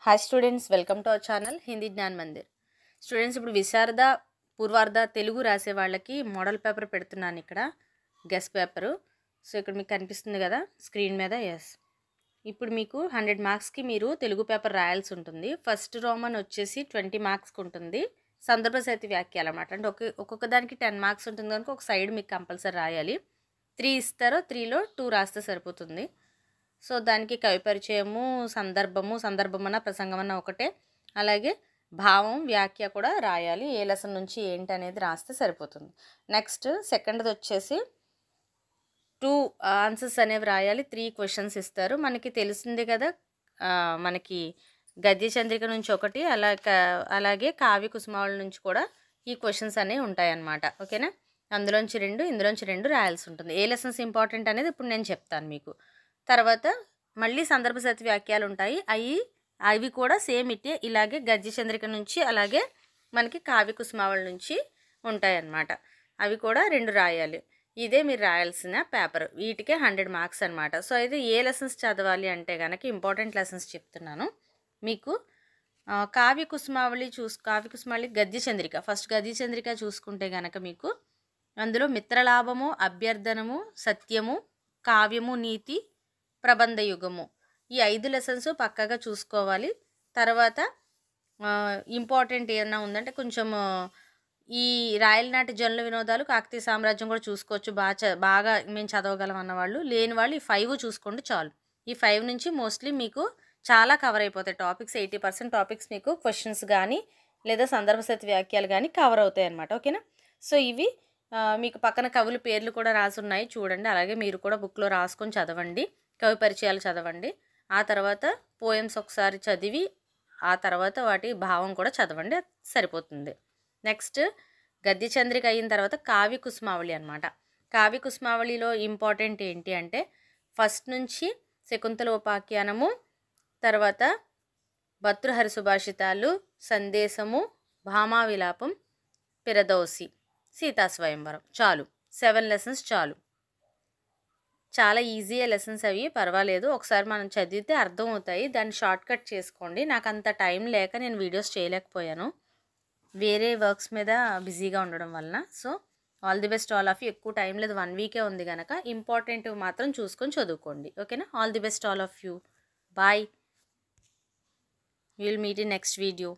Hi students, welcome to our channel Hindi Gyan Mandir. Students, ఇప్పుడు విశారద పూర్వార్ధ తెలుగు రాసే వాళ్ళకి మోడల్ పేపర్ పెడుతున్నాను. ఇక్కడ గెస్ పేపరు. సో ఇక్కడ మీకు కనిపిస్తుంది కదా స్క్రీన్ మీద. ఎస్, ఇప్పుడు మీకు 100 మార్క్స్కి మీరు తెలుగు పేపర్ రాయాల్సి ఉంటుంది. ఫస్ట్ రోమన్ వచ్చేసి 20 మార్క్స్కి ఉంటుంది. సందర్భ సహిత వ్యాఖ్యలు అన్నమాట. అంటే ఒక్కొక్క దానికి 10 మార్క్స్ ఉంటుంది కనుక ఒక సైడ్ మీకు కంపల్సరీ రాయాలి. 3 ఇస్తారో 3లో 2 రాస్తే సరిపోతుంది. సో దానికి కవి పరిచయము, సందర్భమన్న ప్రసంగమన్న ఒకటే, అలాగే భావం, వ్యాఖ్య కూడా రాయాలి. ఏ లెసన్ నుంచి ఏంటి అనేది రాస్తే సరిపోతుంది. నెక్స్ట్ సెకండ్ది వచ్చేసి 2 ఆన్సర్స్ అనేవి రాయాలి. 3 క్వశ్చన్స్ ఇస్తారు. మనకి తెలిసింది కదా, మనకి గద్య చంద్రిక నుంచి ఒకటి, అలాగే కావ్య కుసుమావళి నుంచి కూడా ఈ క్వశ్చన్స్ అనేవి ఉంటాయన్నమాట. ఓకేనా? అందులోంచి 2, ఇందులోంచి 2 రాయాల్సి ఉంటుంది. ఏ లెసన్స్ ఇంపార్టెంట్ అనేది ఇప్పుడు నేను చెప్తాను మీకు. తర్వాత మళ్ళీ సందర్భ సహిత వ్యాఖ్యలు ఉంటాయి. అవి కూడా సేమ్ ఇలాగే గద్య చంద్రిక నుంచి, అలాగే మనకి కావ్య కుసుమావళి నుంచి ఉంటాయన్నమాట. అవి కూడా 2 రాయాలి. ఇదే మీరు రాయాల్సిన పేపర్. వీటికే 100 మార్క్స్ అనమాట. సో అయితే ఏ లెసన్స్ చదవాలి అంటే కనుక ఇంపార్టెంట్ లెసన్స్ చెప్తున్నాను మీకు. కావ్య కుసుమావళి గద్య చంద్రిక. ఫస్ట్ గద్య చంద్రిక చూసుకుంటే కనుక మీకు అందులో మిత్రలాభము, అభ్యర్థనము, సత్యము, కావ్యము, నీతి, ప్రబంధ యుగము, ఈ 5 లెసన్స్ పక్కాగా చూసుకోవాలి. తర్వాత ఇంపార్టెంట్ ఏమన్నా ఉందంటే కొంచెం ఈ రాయలనాటి జనుల వినోదాలు, కాకతీయ సామ్రాజ్యం కూడా చూసుకోవచ్చు. బాగా మేము చదవగలం అన్నవాళ్ళు. లేని వాళ్ళు ఈ 5 చూసుకోండి చాలు. ఈ 5 నుంచి మోస్ట్లీ మీకు చాలా కవర్ అయిపోతాయి టాపిక్స్. 80% టాపిక్స్ మీకు క్వశ్చన్స్ కానీ లేదా సందర్భ సహిత వ్యాఖ్యలు కానీ కవర్ అవుతాయి అన్నమాట. ఓకేనా? సో ఇవి మీకు పక్కన కవుల పేర్లు కూడా రాసి ఉన్నాయి చూడండి. అలాగే మీరు కూడా బుక్లో రాసుకొని చదవండి. కవి పరిచయాలు చదవండి. ఆ తర్వాత పోయమ్స్ ఒకసారి చదివి ఆ తర్వాత వాటి భావం కూడా చదవండి, సరిపోతుంది. నెక్స్ట్ గద్య చంద్రిక అయిన తర్వాత కావ్య కుసుమావళి అనమాట. కావ్య కుసుమావళిలో ఇంపార్టెంట్ ఏంటి అంటే ఫస్ట్ నుంచి శకుంతలోపాఖ్యానము, తర్వాత భర్తృహరి సుభాషితాలు, సందేశము, భామా విలాపం, పిరదౌసి, సీతా స్వయంవరం. చాలు, 7 లెసన్స్ చాలు. చాలా ఈజీ లెసన్స్ అవి, పర్వాలేదు. ఒకసారి మనం చదివితే అర్థం అవుతాయి. దాన్ని షార్ట్ కట్ చేసుకోండి. నాకు అంత టైం లేక నేను వీడియోస్ చేయలేకపోయాను, వేరే వర్క్స్ మీద బిజీగా ఉండడం వలన. So all the best all of you. ఎక్కువ టైం లేదు, 1 వీకే ఉంది కనుక ఇంపార్టెంట్ మాత్రం చూసుకొని చదువుకోండి. ఓకేనా? All the best all of you. Bye. Will meet in next video.